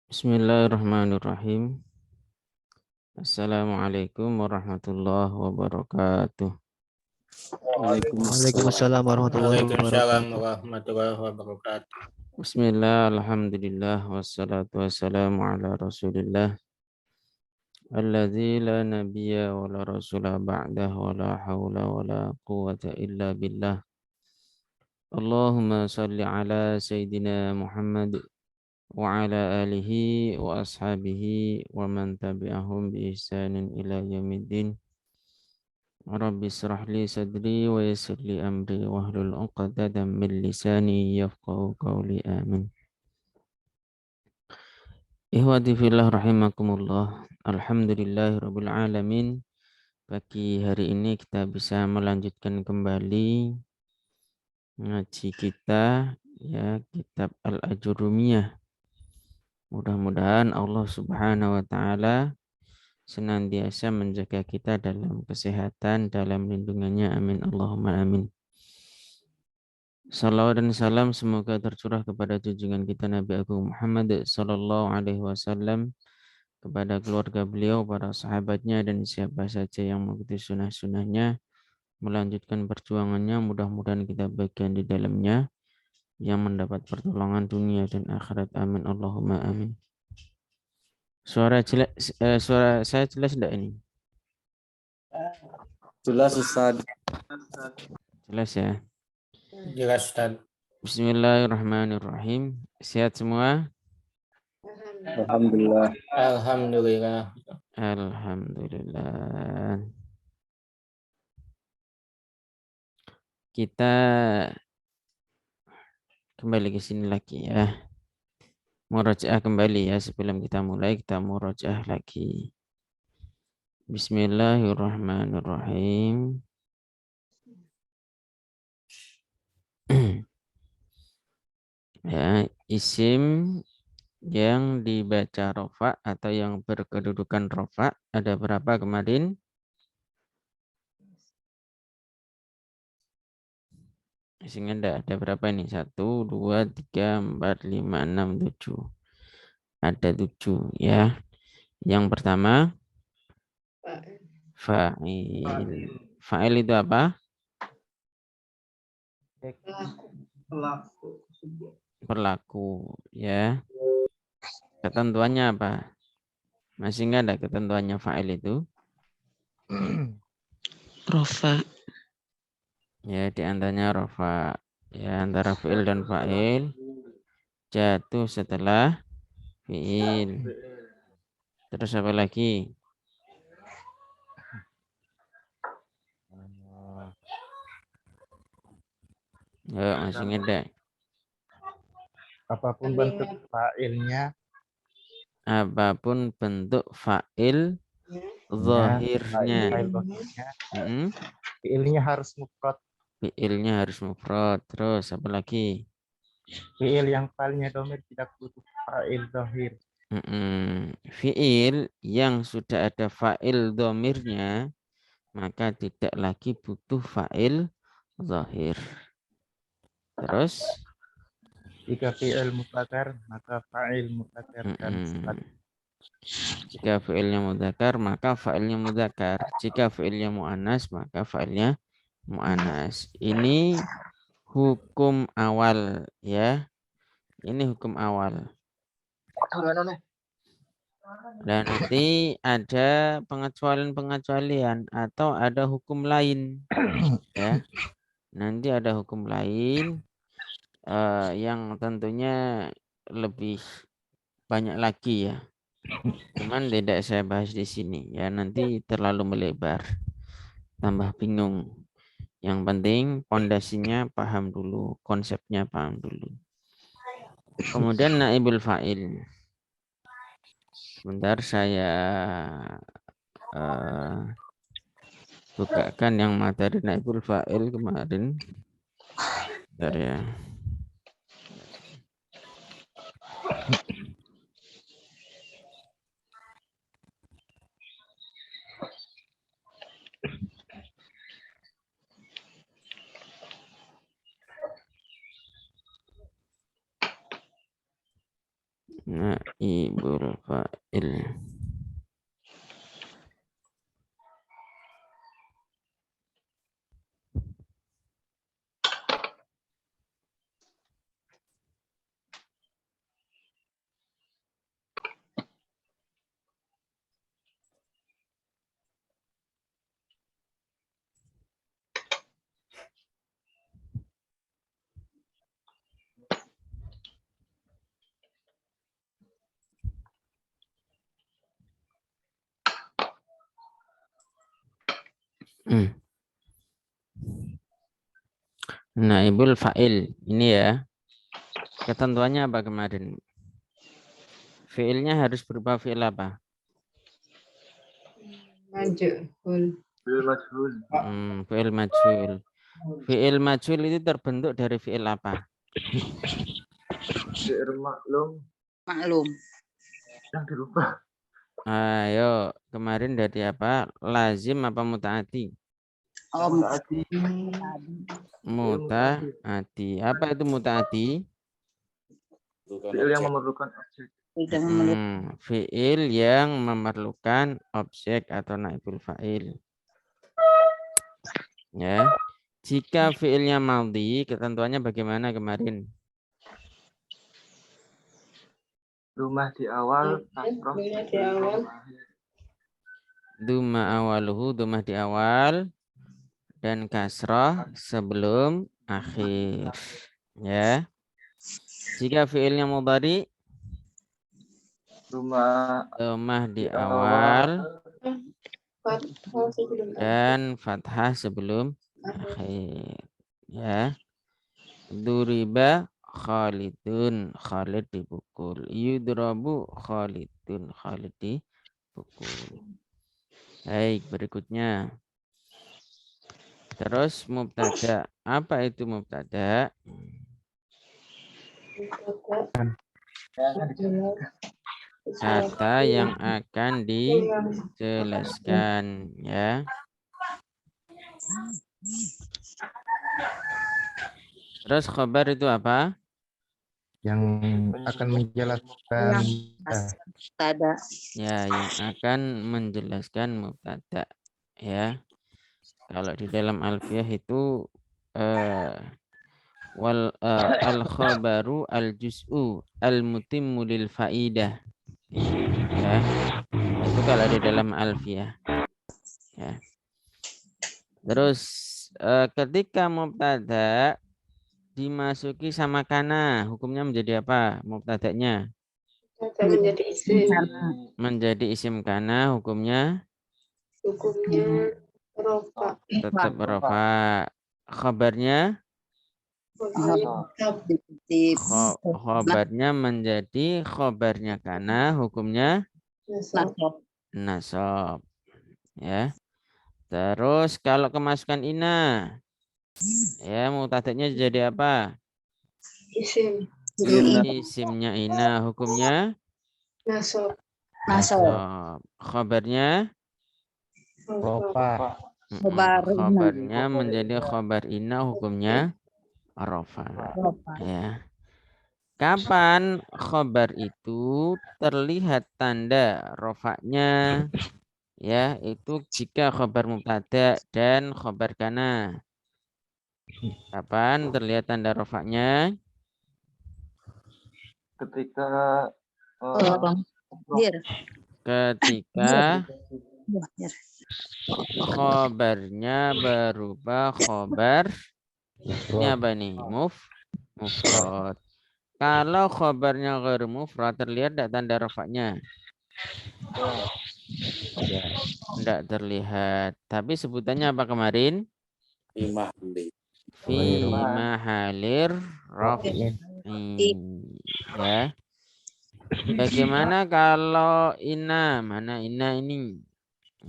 Bismillahirrahmanirrahim. Assalamualaikum warahmatullahi wabarakatuh. Waalaikumsalam warahmatullahi Waalaikumsalam wabarakatuh. warahmatullahi wabarakatuh. Bismillah, alhamdulillah, wassalatu wassalamu ala rasulillah. Alladzi la nabiyya wa la rasula ba'dah wa la hawla wa la quwwata illa billah. Allahumma salli ala Sayyidina Muhammad wa ala alihi wa ashabihi wa man tabi'ahum bi ihsanin ila yaumiddin. Rabbi israh li sadri wa yassir li amri wahlul 'uqdatam min lisani yafqahu qawli amin. Ihwati fillah rahimakumullah. Alhamdulillahirabbil alamin. Pagi hari ini kita bisa melanjutkan kembali ngaji kita ya kitab Al-Ajurumiyah. Mudah-mudahan Allah Subhanahu wa taala senantiasa menjaga kita dalam kesehatan, dalam lindungannya. Amin Allahumma amin. Salawat dan salam semoga tercurah kepada junjungan kita Nabi Agung Muhammad sallallahu alaihi wasallam, kepada keluarga beliau, para sahabatnya, dan siapa saja yang mengikuti sunnah-sunnahnya, melanjutkan perjuangannya. Mudah-mudahan kita bagian di dalamnya yang mendapat pertolongan dunia dan akhirat. Amin Allahumma amin. Suara saya jelas tidak ini? Jelas Ustaz. Jelas ya. Jelas Ustaz. Bismillahirrahmanirrahim. Sehat semua? Alhamdulillah. Alhamdulillah. Alhamdulillah. Kita kembali ke sini lagi ya. Murojaah kembali ya, sebelum kita mulai kita murojaah lagi. Bismillahirrahmanirrahim. Ya, isim yang dibaca rofa atau yang berkedudukan rofa ada berapa kemarin? Sehingga ada berapa ini? 1, 2, 3, 4, 5, 6, 7. Ada 7 ya. Yang pertama fa'il. Fa'il itu apa? Berlaku ya. Ketentuannya apa? Masih nggak ada ketentuannya fa'il itu? Rofa. Ya, di antaranya rofa. Ya, antara fi'il dan fa'il jatuh setelah fi'il. Terus apa lagi? Ya, masih nggak ada. Apapun bentuk fa'ilnya, Apapun bentuk fa'il zahirnya. fi'ilnya harus mufrad. Fi'ilnya harus mufrad. Terus apa lagi? Fi'il yang fa'ilnya domir tidak butuh fa'il zahir. Fi'il yang sudah ada fa'il domirnya maka tidak lagi butuh fa'il zahir. Terus Jika fi'il mudzakkar maka fa'il mudzakkar dan sifat. jika fi'ilnya mudzakkar maka fa'ilnya mudzakkar. Jika fi'ilnya muannas maka fa'ilnya muannas. Ini hukum awal ya. Ini hukum awal. Dan nanti ada pengecualian-pengecualian atau ada hukum lain ya. Nanti ada hukum lain yang tentunya lebih banyak lagi ya. Cuman tidak saya bahas di sini ya, nanti terlalu melebar. Tambah bingung. Yang penting pondasinya paham dulu, konsepnya paham dulu. Kemudian naibul fa'il. Sebentar saya bukakan yang materi naibul fa'il kemarin. Bentar ya. naibul fa'il. Naibul fa'il ini ya. Ketentuannya apa kemarin? Fi'ilnya harus berupa fi'il apa? Majhul. Fi'il majhul. Fi'il majhul itu terbentuk dari fi'il apa? Fi'il maklum Maklum. yang dirubah. Ayo, kemarin dari apa? Lazim apa muta'ati? Muta'ati. Apa itu muta'ati? Fi'il yang memerlukan objek. Fi'il yang memerlukan objek atau naibul fa'il. Ya. Jika fi'ilnya madhi, ketentuannya bagaimana kemarin? Rumah di awal, kasroh Rumah di awal. Duma awaluhu, dumah di awal, dan kasroh sebelum akhir. Ya. Jika fi'ilnya mudhari, dumah di awal Fathah sebelum dan fathah sebelum akhir. Ya. Duriba Khalidun, Khalid dipukul. Yudrabu Khalidun, Khalid dipukul. Baik, berikutnya. Terus mubtada. Apa itu mubtada? Kata yang akan dijelaskan, ya. Terus khabar itu apa? Yang akan menjelaskan Mubtada. Ya, yang akan menjelaskan mubtada. Ya. Kalau di dalam alfiyah itu al khabaru al juz'u al mutimmu lil faidah. Ya. Itu kalau di dalam alfiyah. Ya. Terus ketika mubtada dimasuki sama kana, hukumnya menjadi apa? Mubtadanya menjadi isim. menjadi isim kana, hukumnya Rofa. tetap rafa. Khabarnya khabarnya menjadi khabarnya kana, hukumnya nasab. Ya. Terus kalau kemasukan ina, ya mubtadanya jadi apa? Isim. Isimnya ina, hukumnya Nasab. nasab. Khabarnya Rofa. khabarnya menjadi khabar ina, hukumnya rafa. Ya. Kapan khabar itu terlihat tanda rofaknya? Ya, itu jika khabar mubtada dan khabar kana. Kapan terlihat tanda rofaknya? ketika Ketika khabarnya berubah khabar ini apa nih? Mufrad. Kalau khabarnya ghair mufrad terlihat tidak tanda rofaknya? Ya, tidak terlihat. Tapi sebutannya apa kemarin? Fi mahalir raf'i. Ya. Bagaimana kalau ina? Mana ina ini?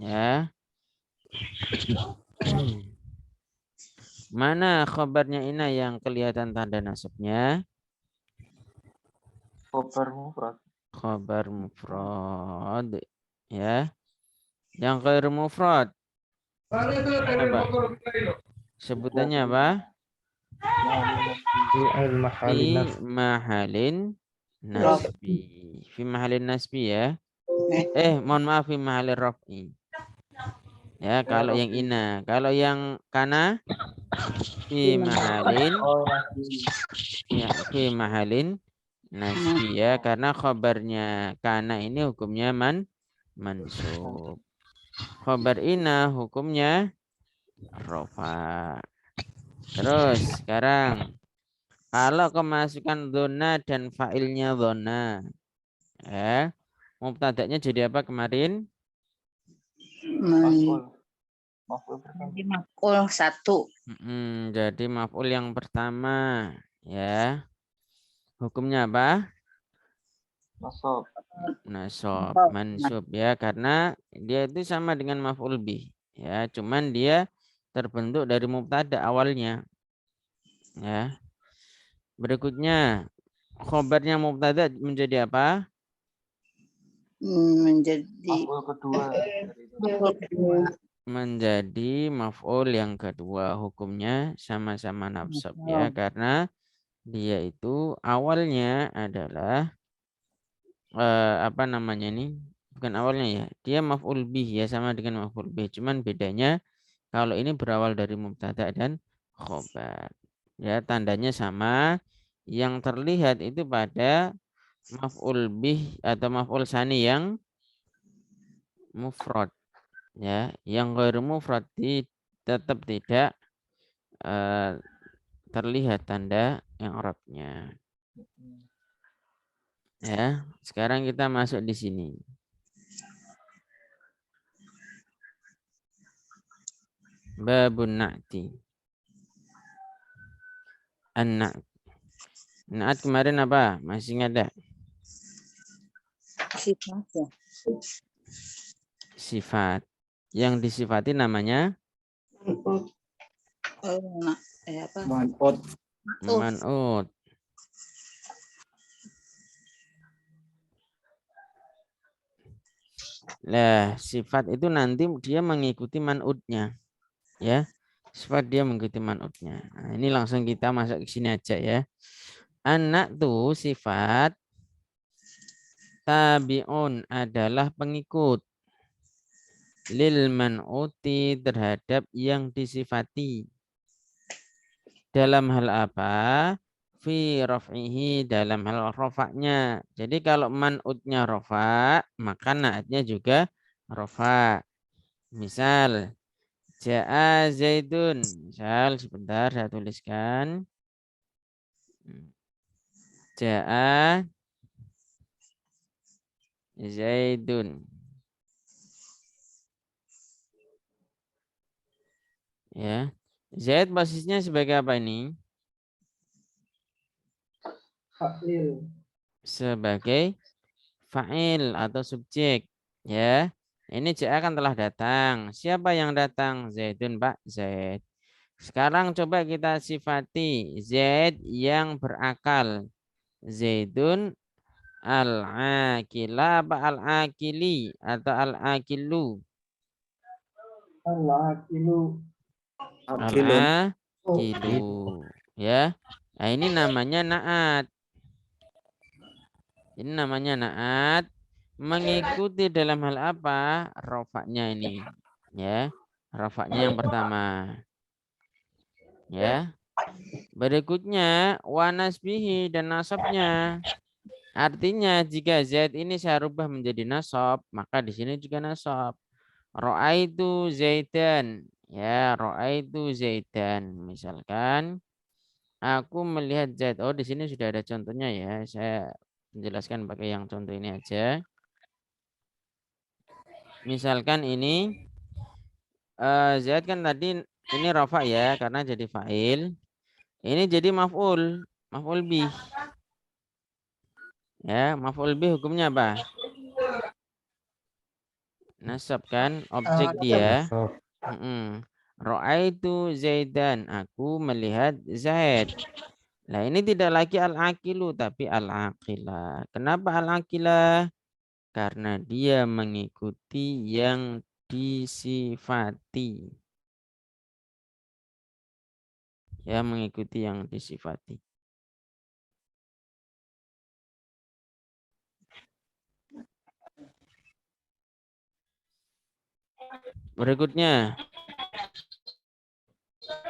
Ya. Mana khabarnya ina yang kelihatan tanda nasabnya? Khabar mufrad. Ya. Yang ghair mufrad. Apa? Sebutannya apa? Fi mahalin nasbi. Fi mahalin nasbi ya. Mohon maaf, fi mahalin raf'i. Ya, kalau yang ina. Kalau yang kana fi mahalin ya, fi mahalin nasbi ya, karena khabarnya kana ini hukumnya mansub. Khabar ina hukumnya rofa. Terus sekarang kalau kemasukan dona dan fa'ilnya dona, ya, mubtada'nya jadi apa kemarin? Jadi maf'ul 1. Jadi maf'ul yang pertama, ya. Hukumnya apa? Nasab, mansub ya, karena dia itu sama dengan maf'ul bih, ya, cuman dia terbentuk dari mubtada awalnya, ya. Berikutnya khobarnya mubtada menjadi apa? Menjadi Yang kedua. Menjadi maf'ul yang kedua, hukumnya sama-sama nasab ya, karena dia itu awalnya adalah apa namanya ini? Bukan awalnya ya. Dia maf'ul bih ya, sama dengan maf'ul bih. Cuman bedanya kalau ini berawal dari mubtada dan khobar. Ya, tandanya sama. Yang terlihat itu pada maf'ul bih atau maf'ul sani yang mufrad. Ya, yang ghairu mufrad tetap tidak terlihat tanda yang Arabnya. Ya, sekarang kita masuk di sini. Babun na'ti. An-na'at. Na'at kemarin apa? Masih ada? sifat ya. Sifat. Yang disifati namanya Man'ut. Apa? Man'ut. man'ut. Nah, sifat itu nanti dia mengikuti man'utnya. Ya. Sifat dia mengikuti man'utnya. Nah, ini langsung kita masuk ke sini aja ya. Anak tuh sifat tabi'un adalah pengikut lil man'uti terhadap yang disifati. Dalam hal apa? Fi raf'ihi, dalam hal rafa'nya. Jadi kalau man'utnya rafa', maka na'atnya juga rafa'. Misal ja'a Zaidun. Misal sebentar saya tuliskan. Ja'a Zaidun. Ya. Zaid posisinya sebagai apa ini? Sebagai fa'il atau subjek. Ya. Ini ja'a kan telah datang. Siapa yang datang? Zaidun, Pak. Zaid. Sekarang coba kita sifati Zaid yang berakal. Zaidun al-akila apa al-akili atau al-akilu? Al-akilu. Ya. Nah, ini namanya na'at. Ini namanya na'at. Mengikuti dalam hal apa? Rofaknya ini. Ya. Rofaknya yang pertama. Ya. Berikutnya wanasbihi dan nasabnya. Artinya jika Z ini saya rubah menjadi nasab, maka di sini juga nasab. Ra'aitu Zaidan. Ya, ra'aitu Zaidan. Misalkan aku melihat Zaid. Oh, di sini sudah ada contohnya ya. Saya menjelaskan pakai yang contoh ini aja. Misalkan ini Zaid kan tadi ini rafa ya karena jadi fa'il. Ini jadi maf'ul, maf'ul bih. Ya, maf'ul bih hukumnya apa? Nasab kan, objek dia. Ra'aitu Zaidan, aku melihat Zaid. Nah, ini tidak lagi al-aqilu tapi al-aqilah. Kenapa al-aqilah? Karena dia mengikuti yang disifati. Ya, mengikuti yang disifati. Berikutnya.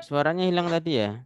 Suaranya hilang tadi ya?